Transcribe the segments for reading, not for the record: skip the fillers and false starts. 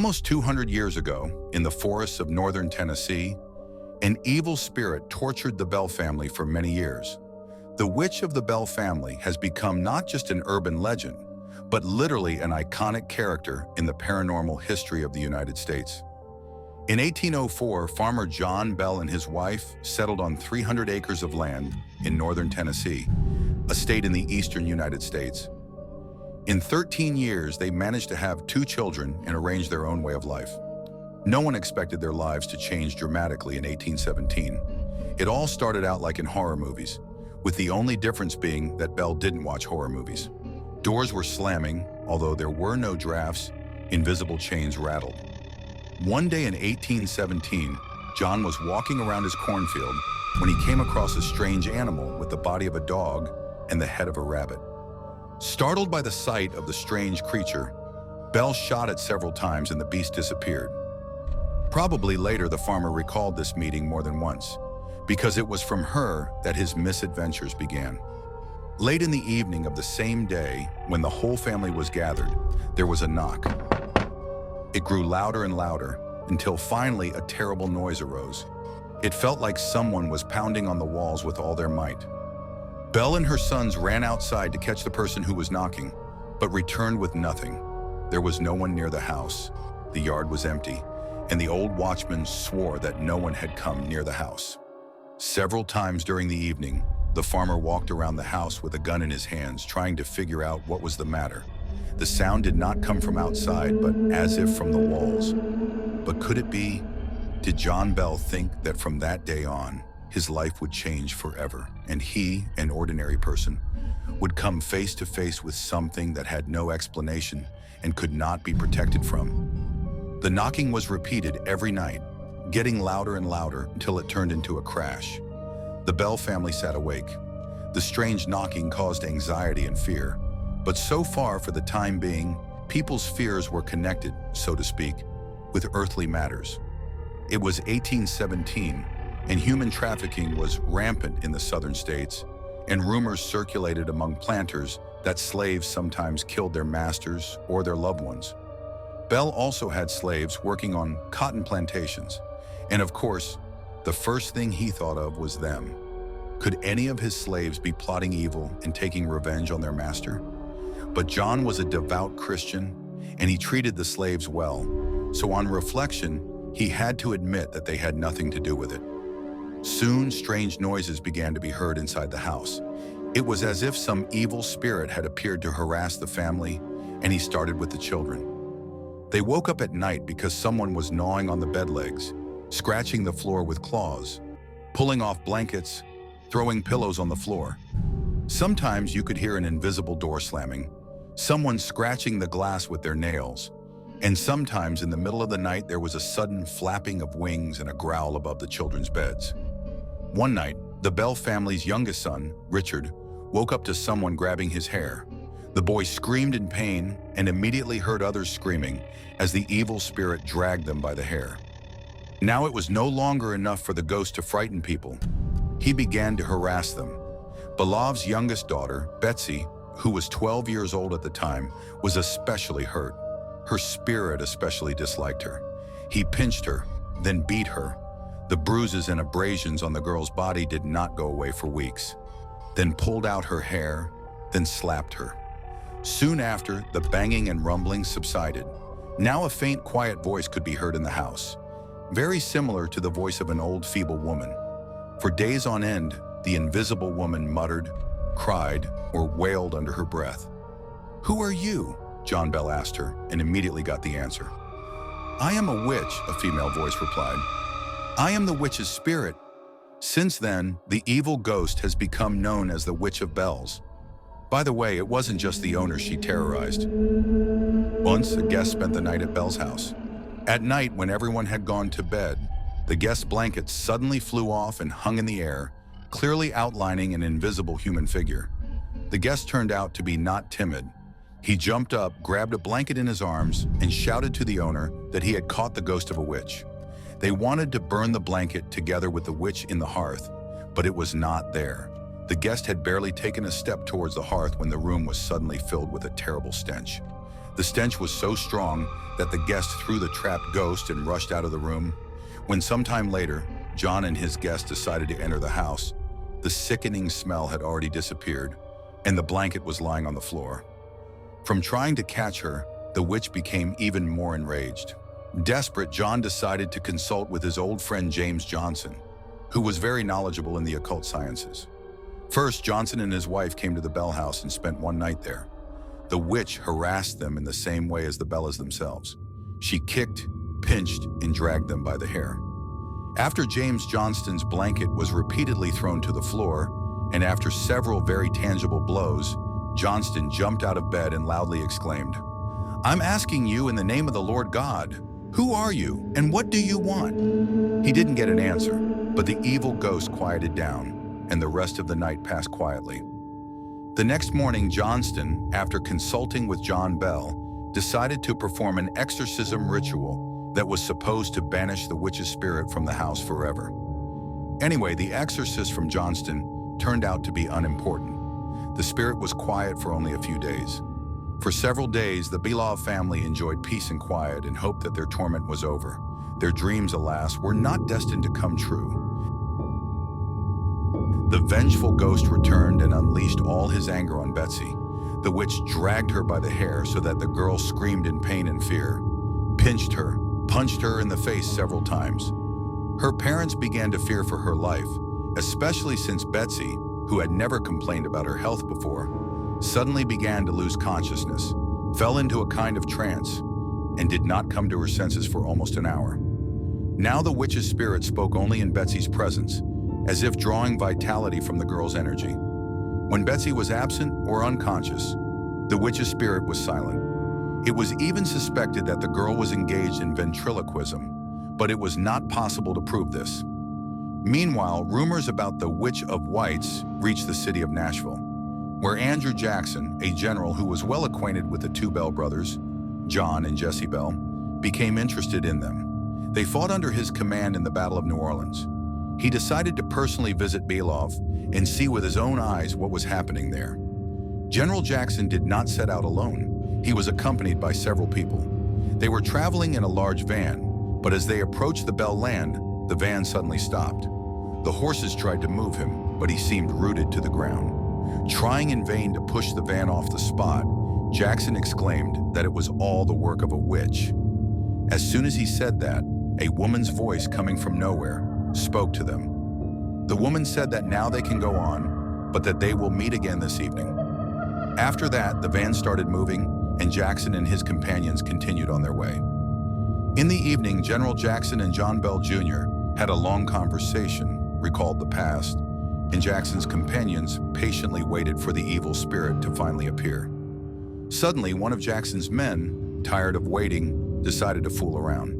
Almost 200 years ago, in the forests of northern Tennessee, an evil spirit tortured the Bell family for many years. The Witch of the Bell family has become not just an urban legend, but literally an iconic character in the paranormal history of the United States. In 1804, farmer John Bell and his wife settled on 300 acres of land in northern Tennessee, a state in the eastern United States. In 13 years, they managed to have 2 children and arrange their own way of life. No one expected their lives to change dramatically in 1817. It all started out like in horror movies, with the only difference being that Bell didn't watch horror movies. Doors were slamming, although there were no drafts, invisible chains rattled. One day in 1817, John was walking around his cornfield when he came across a strange animal with the body of a dog and the head of a rabbit. Startled by the sight of the strange creature, Bell shot it several times and the beast disappeared. Probably later the farmer recalled this meeting more than once, because it was from her that his misadventures began. Late in the evening of the same day, when the whole family was gathered, there was a knock. It grew louder and louder, until finally a terrible noise arose. It felt like someone was pounding on the walls with all their might. Belle and her sons ran outside to catch the person who was knocking, but returned with nothing. There was no one near the house. The yard was empty, and the old watchman swore that no one had come near the house. Several times during the evening, the farmer walked around the house with a gun in his hands, trying to figure out what was the matter. The sound did not come from outside, but as if from the walls. But could it be? Did John Bell think that from that day on, his life would change forever, and he, an ordinary person, would come face to face with something that had no explanation and could not be protected from? The knocking was repeated every night, getting louder and louder until it turned into a crash. The Bell family sat awake. The strange knocking caused anxiety and fear, but so far for the time being, people's fears were connected, so to speak, with earthly matters. It was 1817, and human trafficking was rampant in the southern states, and rumors circulated among planters that slaves sometimes killed their masters or their loved ones. Bell also had slaves working on cotton plantations, and of course, the first thing he thought of was them. Could any of his slaves be plotting evil and taking revenge on their master? But John was a devout Christian, and he treated the slaves well, so on reflection, he had to admit that they had nothing to do with it. Soon, strange noises began to be heard inside the house. It was as if some evil spirit had appeared to harass the family, and he started with the children. They woke up at night because someone was gnawing on the bed legs, scratching the floor with claws, pulling off blankets, throwing pillows on the floor. Sometimes you could hear an invisible door slamming, someone scratching the glass with their nails, and sometimes in the middle of the night there was a sudden flapping of wings and a growl above the children's beds. One night, the Bell family's youngest son, Richard, woke up to someone grabbing his hair. The boy screamed in pain and immediately heard others screaming as the evil spirit dragged them by the hair. Now it was no longer enough for the ghost to frighten people. He began to harass them. Belov's youngest daughter, Betsy, who was 12 years old at the time, was especially hurt. Her spirit especially disliked her. He pinched her, then beat her. The bruises and abrasions on the girl's body did not go away for weeks. Then pulled out her hair, then slapped her. Soon after, the banging and rumbling subsided. Now a faint, quiet voice could be heard in the house, very similar to the voice of an old, feeble woman. For days on end, the invisible woman muttered, cried, or wailed under her breath. "Who are you?" John Bell asked her, and immediately got the answer. "I am a witch," a female voice replied. "I am the witch's spirit." Since then, the evil ghost has become known as the Witch of Bells. By the way, it wasn't just the owner she terrorized. Once, a guest spent the night at Bell's house. At night, when everyone had gone to bed, the guest's blanket suddenly flew off and hung in the air, clearly outlining an invisible human figure. The guest turned out to be not timid. He jumped up, grabbed a blanket in his arms, and shouted to the owner that he had caught the ghost of a witch. They wanted to burn the blanket together with the witch in the hearth, but it was not there. The guest had barely taken a step towards the hearth when the room was suddenly filled with a terrible stench. The stench was so strong that the guest threw the trapped ghost and rushed out of the room. When sometime later, John and his guest decided to enter the house, the sickening smell had already disappeared, and the blanket was lying on the floor. From trying to catch her, the witch became even more enraged. Desperate, John decided to consult with his old friend James Johnson, who was very knowledgeable in the occult sciences. First, Johnson and his wife came to the Bell house and spent one night there. The witch harassed them in the same way as the Bellas themselves. She kicked, pinched, and dragged them by the hair. After James Johnston's blanket was repeatedly thrown to the floor, and after several very tangible blows, Johnston jumped out of bed and loudly exclaimed, "I'm asking you in the name of the Lord God, who are you and what do you want?" He didn't get an answer, but the evil ghost quieted down, and the rest of the night passed quietly. The next morning, Johnston, after consulting with John Bell, decided to perform an exorcism ritual that was supposed to banish the witch's spirit from the house forever. Anyway, the exorcist from Johnston turned out to be unimportant. The spirit was quiet for only a few days. For several days, the Belov family enjoyed peace and quiet and hoped that their torment was over. Their dreams, alas, were not destined to come true. The vengeful ghost returned and unleashed all his anger on Betsy. The witch dragged her by the hair so that the girl screamed in pain and fear, pinched her, punched her in the face several times. Her parents began to fear for her life, especially since Betsy, who had never complained about her health before, suddenly began to lose consciousness, fell into a kind of trance, and did not come to her senses for almost an hour. Now the witch's spirit spoke only in Betsy's presence, as if drawing vitality from the girl's energy. When Betsy was absent or unconscious, the witch's spirit was silent. It was even suspected that the girl was engaged in ventriloquism, but it was not possible to prove this. Meanwhile, rumors about the Witch of Whites reached the city of Nashville, where Andrew Jackson, a general who was well acquainted with the two Bell brothers, John and Jesse Bell, became interested in them. They fought under his command in the Battle of New Orleans. He decided to personally visit Belov and see with his own eyes what was happening there. General Jackson did not set out alone. He was accompanied by several people. They were traveling in a large van, but as they approached the Bell land, the van suddenly stopped. The horses tried to move him, but he seemed rooted to the ground. Trying in vain to push the van off the spot, Jackson exclaimed that it was all the work of a witch. As soon as he said that, a woman's voice coming from nowhere spoke to them. The woman said that now they can go on, but that they will meet again this evening. After that, the van started moving, and Jackson and his companions continued on their way. In the evening, General Jackson and John Bell Jr. had a long conversation, recalled the past, and Jackson's companions patiently waited for the evil spirit to finally appear. Suddenly, one of Jackson's men, tired of waiting, decided to fool around.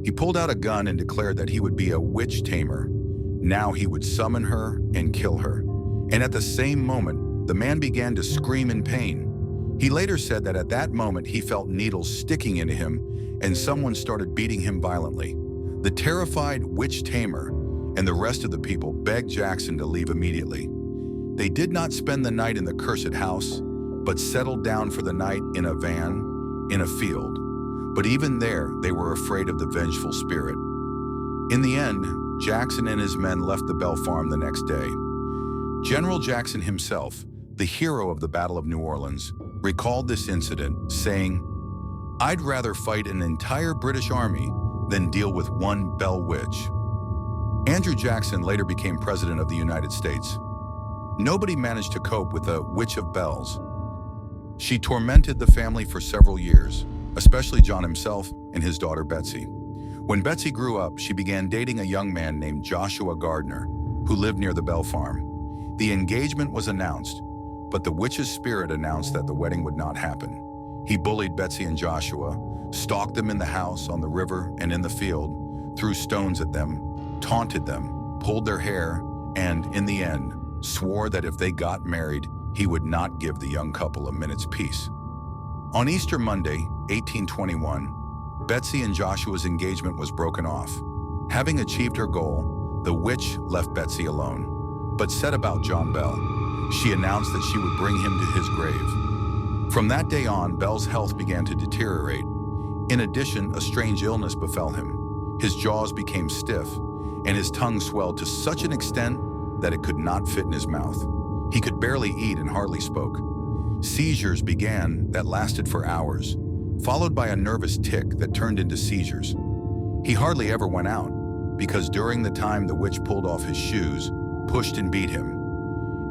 He pulled out a gun and declared that he would be a witch tamer. Now he would summon her and kill her. And at the same moment, the man began to scream in pain. He later said that at that moment he felt needles sticking into him and someone started beating him violently. The terrified witch tamer and the rest of the people begged Jackson to leave immediately. They did not spend the night in the cursed house, but settled down for the night in a van, in a field. But even there, they were afraid of the vengeful spirit. In the end, Jackson and his men left the Bell farm the next day. General Jackson himself, the hero of the Battle of New Orleans, recalled this incident, saying, "I'd rather fight an entire British army than deal with one Bell witch." Andrew Jackson later became president of the United States. Nobody managed to cope with the Witch of Bells. She tormented the family for several years, especially John himself and his daughter Betsy. When Betsy grew up, she began dating a young man named Joshua Gardner, who lived near the Bell farm. The engagement was announced, but the witch's spirit announced that the wedding would not happen. He bullied Betsy and Joshua, stalked them in the house, on the river, and in the field, threw stones at them, taunted them, pulled their hair, and, in the end, swore that if they got married, he would not give the young couple a minute's peace. On Easter Monday, 1821, Betsy and Joshua's engagement was broken off. Having achieved her goal, the witch left Betsy alone, but set about John Bell. She announced that she would bring him to his grave. From that day on, Belle's health began to deteriorate. In addition, a strange illness befell him. His jaws became stiff, and his tongue swelled to such an extent that it could not fit in his mouth. He could barely eat and hardly spoke. Seizures began that lasted for hours, followed by a nervous tic that turned into seizures. He hardly ever went out, because during the time the witch pulled off his shoes, pushed and beat him.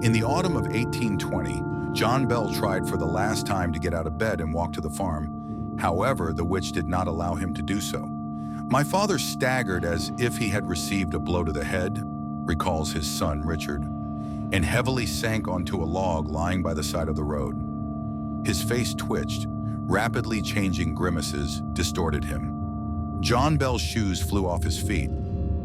In the autumn of 1820, John Bell tried for the last time to get out of bed and walk to the farm. However, the witch did not allow him to do so. My father staggered as if he had received a blow to the head, recalls his son Richard, and heavily sank onto a log lying by the side of the road. His face twitched, rapidly changing grimaces distorted him. John Bell's shoes flew off his feet.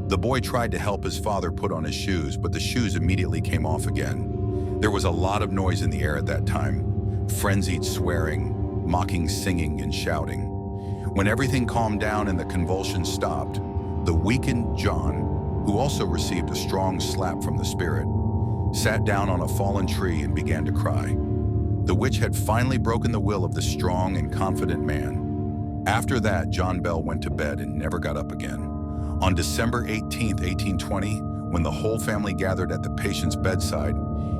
The boy tried to help his father put on his shoes, but the shoes immediately came off again. There was a lot of noise in the air at that time, frenzied swearing, mocking singing and shouting. When everything calmed down and the convulsions stopped, the weakened John, who also received a strong slap from the spirit, sat down on a fallen tree and began to cry. The witch had finally broken the will of the strong and confident man. After that, John Bell went to bed and never got up again. On December 18, 1820, when the whole family gathered at the patient's bedside,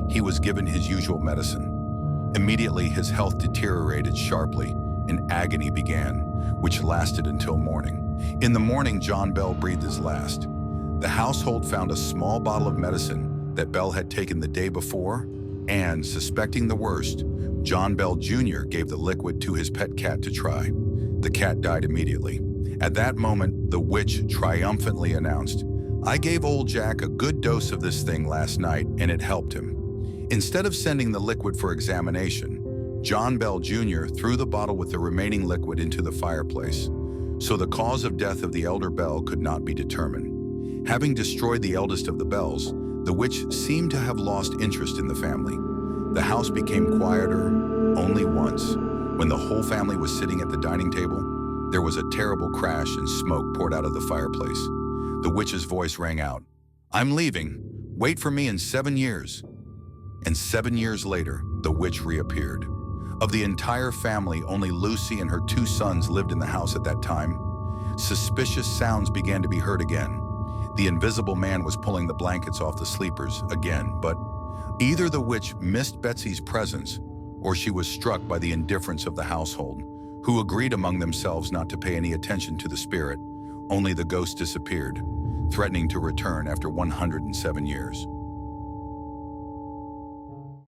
he was given his usual medicine. Immediately, his health deteriorated sharply and agony began, which lasted until morning. In the morning, John Bell breathed his last. The household found a small bottle of medicine that Bell had taken the day before, and, suspecting the worst, John Bell Jr. gave the liquid to his pet cat to try. The cat died immediately. At that moment, the witch triumphantly announced, "I gave old Jack a good dose of this thing last night, and it helped him." Instead of sending the liquid for examination, John Bell Jr. threw the bottle with the remaining liquid into the fireplace, so the cause of death of the elder Bell could not be determined. Having destroyed the eldest of the Bells, the witch seemed to have lost interest in the family. The house became quieter only once. When the whole family was sitting at the dining table, there was a terrible crash and smoke poured out of the fireplace. The witch's voice rang out, "I'm leaving. Wait for me in 7 years." And 7 years later, the witch reappeared. Of the entire family, only Lucy and her 2 sons lived in the house at that time. Suspicious sounds began to be heard again. The invisible man was pulling the blankets off the sleepers again, but either the witch missed Betsy's presence or she was struck by the indifference of the household, who agreed among themselves not to pay any attention to the spirit. Only the ghost disappeared, threatening to return after 107 years.